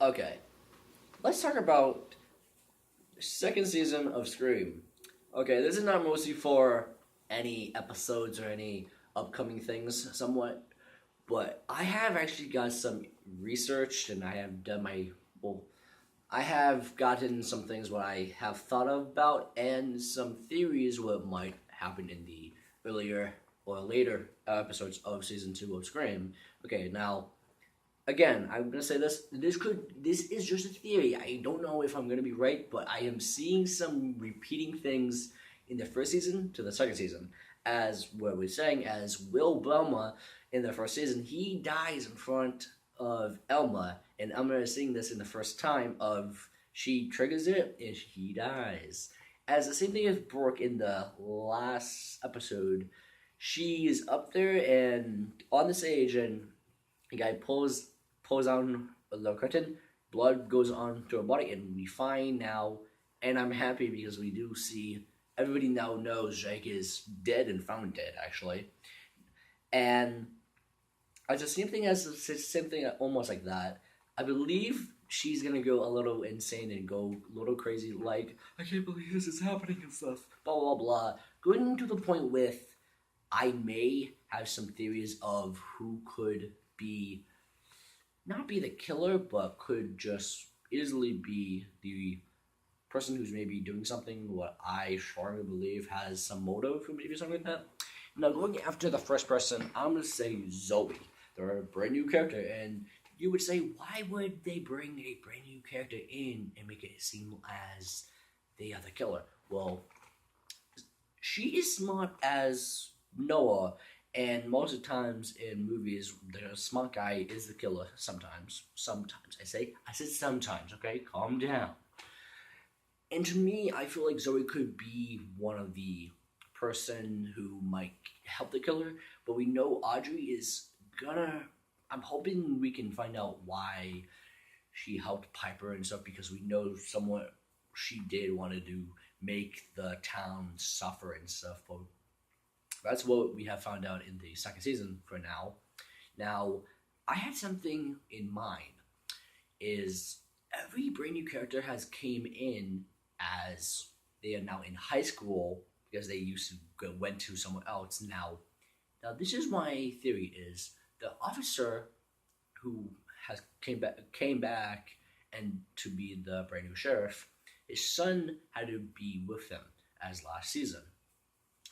Okay, let's talk about second season of Scream. Okay, this is not mostly for any episodes or any upcoming things, somewhat, but I have actually got some research and I have done my well. I have gotten some things what I have thought about and some theories what might happen in the earlier or later episodes of season two of Scream. Okay, now again, I'm gonna say this. This is just a theory. I don't know if I'm gonna be right, but I am seeing some repeating things in the first season to the second season. As what we're saying, as Will Belma in the first season, he dies in front of Elma, and Elma is seeing this in the first time. Of she triggers it and he dies. As the same thing as Brooke in the last episode, she is up there and on the stage, and the guy pulls down the curtain, blood goes onto her body, and we find now, and I'm happy because we do see everybody now knows Jake is dead and found dead actually, and as the same thing almost like that. I believe she's gonna go a little insane and go a little crazy, like I can't believe this is happening and stuff, blah blah blah. Going to the point with I may have some theories of who could be not be the killer, but could just easily be the person who's maybe doing something what I strongly believe has some motive for maybe something like that. Now, going after the first person, I'm gonna say Zoe. They're a brand new character, and you would say, why would they bring a brand new character in and make it seem as they are the killer? Well, she is smart as Noah, and most of the times in movies, the smart guy is the killer. Sometimes I said sometimes. Okay, calm down. And to me, I feel like Zoe could be one of the person who might help the killer, but we know Audrey is gonna. I'm hoping we can find out why she helped Piper and stuff because we know somewhat she did want to do make the town suffer and stuff. But that's what we have found out in the second season for now. Now, I had something in mind. Is every brand new character has came in as they are now in high school because they used to went to somewhere else. Now this is my theory: is the officer who has came back and to be the brand new sheriff, his son had to be with them as last season.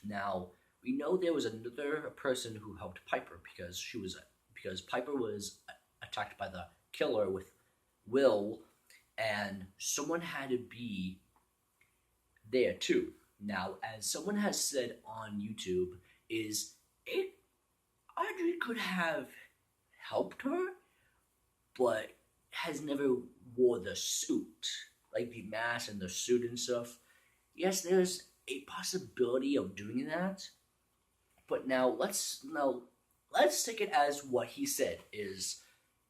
Now we know there was another person who helped Piper because Piper was attacked by the killer with Will, and someone had to be there too. Now, as someone has said on YouTube, is it Audrey could have helped her, but has never wore the suit, like the mask and the suit and stuff. Yes, there's a possibility of doing that, but now let's take it as what he said is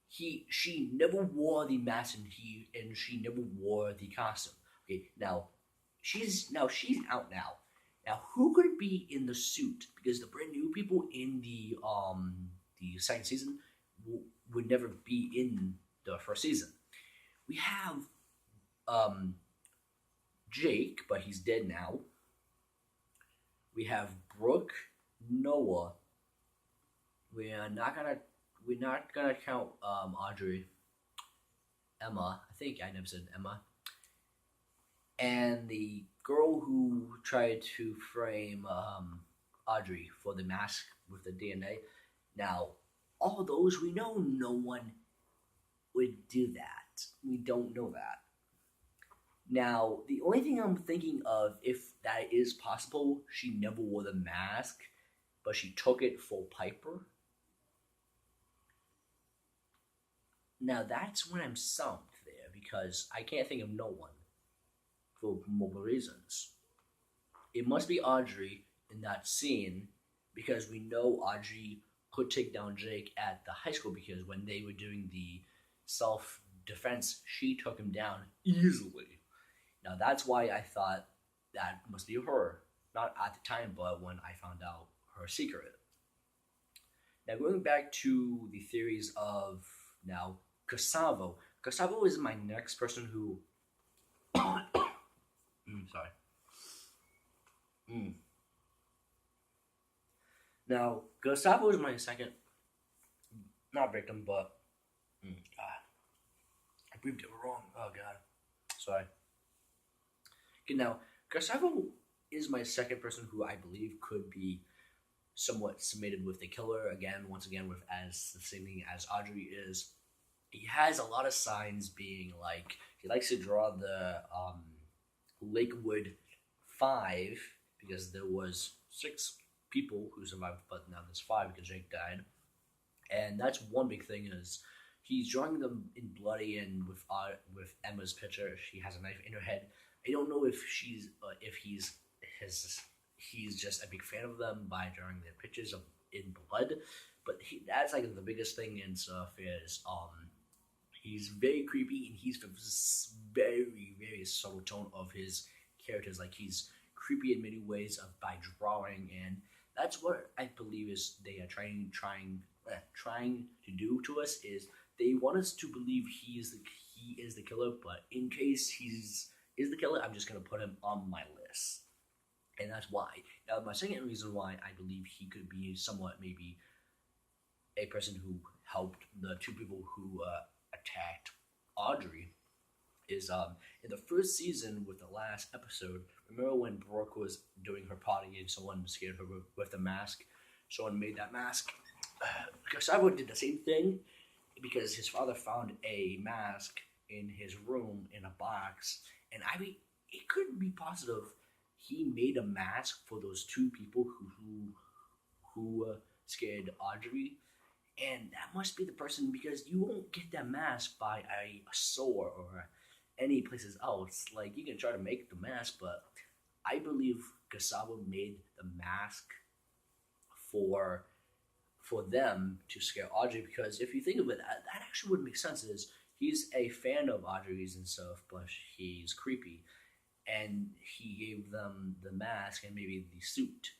she never wore the mask and she never wore the costume. Okay, now she's out now. Now who could be in the suit? Because the brand new people in the second season would never be in the first season. We have um Jake, but he's dead now. We have Brooke, Noah. We're not gonna we're not gonna count Audrey, Emma. I think I never said Emma, and the girl who tried to frame Audrey for the mask with the DNA. Now, all of those we know no one would do that. We don't know that. Now, the only thing I'm thinking of, if that is possible, she never wore the mask, but she took it for Piper. Now, that's when I'm stumped there because I can't think of no one for multiple reasons. It must be Audrey in that scene because we know Audrey could take down Jake at the high school because when they were doing the self defense, she took him down easily. Now that's why I thought that must be her. Not at the time, but when I found out her secret. Now going back to the theories of now Cassavo. Gustavo is my next person who. Sorry. Mm. Now, Gustavo is my second, not victim, but I breathed it wrong. Oh god, sorry. Okay, now Gustavo is my second person who I believe could be somewhat submitted with the killer again. Once again, with as the same thing as Audrey is. He has a lot of signs being like he likes to draw the Lakewood Five because there was six people who survived, but now there's five because Jake died. And that's one big thing is he's drawing them in bloody and with Emma's picture. She has a knife in her head. I don't know if he's just a big fan of them by drawing their pictures of in blood, but that's like the biggest thing and stuff is he's very creepy and he's very subtle tone of his characters. Like he's creepy in many ways of by drawing, and that's what I believe is they are trying to do to us is they want us to believe he is the killer, but in case is the killer, I'm just gonna put him on my list, and that's why. Now, my second reason why I believe he could be somewhat maybe a person who helped the two people who attacked Audrey is in the first season with the last episode. Remember when Brooke was doing her potty and someone scared her with the mask? Someone made that mask. Gustavo did the same thing because his father found a mask in his room in a box, and it couldn't be positive he made a mask for those two people who scared Audrey. And that must be the person because you won't get that mask by a store or any places else. Like you can try to make the mask, but I believe Gustavo made the mask for them to scare Audrey because if you think of it, that actually would make sense. Is he's a fan of Audrey's and stuff, but he's creepy, and he gave them the mask and maybe the suit.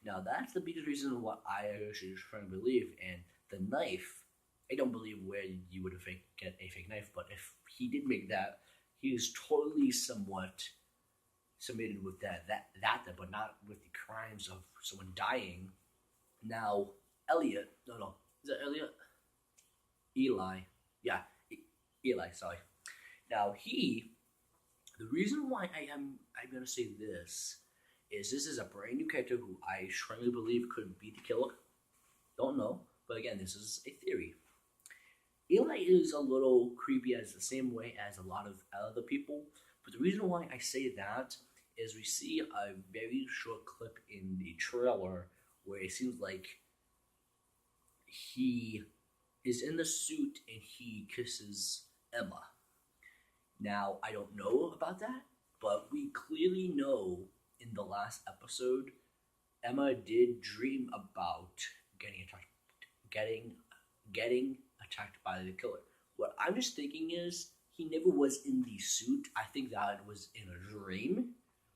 Now that's the biggest reason why I actually trying to believe. And the knife, I don't believe where you would get a fake knife, but if he did make that, he is totally somewhat submitted with that, but not with the crimes of someone dying. Now, Elliot, no, is that Elliot? Eli, yeah, Eli, sorry. Now the reason why I'm gonna say this is a brand new character who I strongly believe could be the killer. Don't know, but again, this is a theory. Eli is a little creepy as the same way as a lot of other people, but the reason why I say that is we see a very short clip in the trailer where it seems like he is in the suit and he kisses Emma. Now, I don't know about that, but we clearly know in the last episode, Emma did dream about getting attacked by the killer. What I'm just thinking is he never was in the suit. I think that was in a dream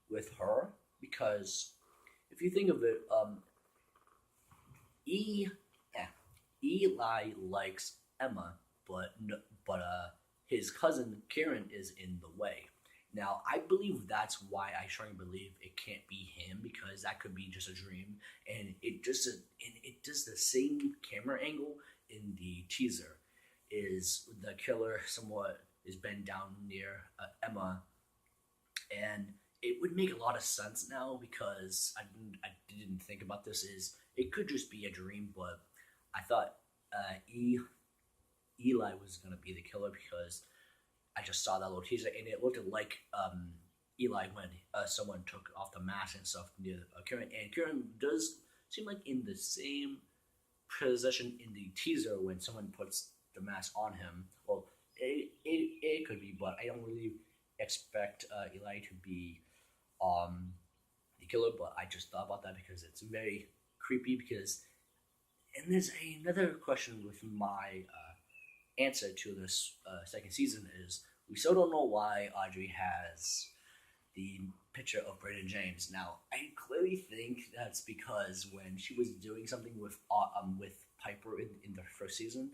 with her because if you think of it, Eli likes Emma, but his cousin Karen is in the way. Now, I believe that's why I strongly believe it can't be him because that could be just a dream, and it does the same camera angle in the teaser. Is the killer somewhat is bent down near Emma, and it would make a lot of sense now because I didn't think about this. Is it could just be a dream, but I thought Eli was gonna be the killer because I just saw that little teaser and it looked like Eli when someone took off the mask and stuff near Karen, and Karen does seem like in the same position in the teaser when someone puts the mask on him. Well, it could be, but I don't really expect Eli to be the killer. But I just thought about that because it's very creepy. Because, and there's another question with my answer to this second season is we still don't know why Audrey has the picture of Brandon James. Now, I clearly think that's because when she was doing something with Piper in the first season,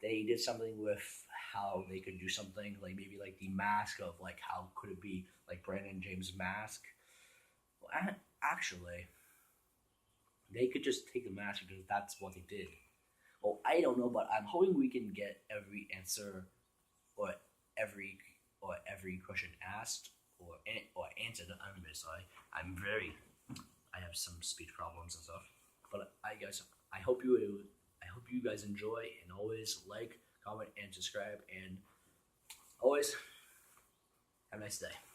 they did something with how they could do something like maybe like the mask of like how could it be like Brandon James' mask. Well, actually, they could just take the mask because that's what they did. Well, I don't know, but I'm hoping we can get every answer or every every question asked or answered. I'm very sorry. I have some speech problems and stuff. But I hope you guys enjoy and always like, comment, and subscribe, and always have a nice day.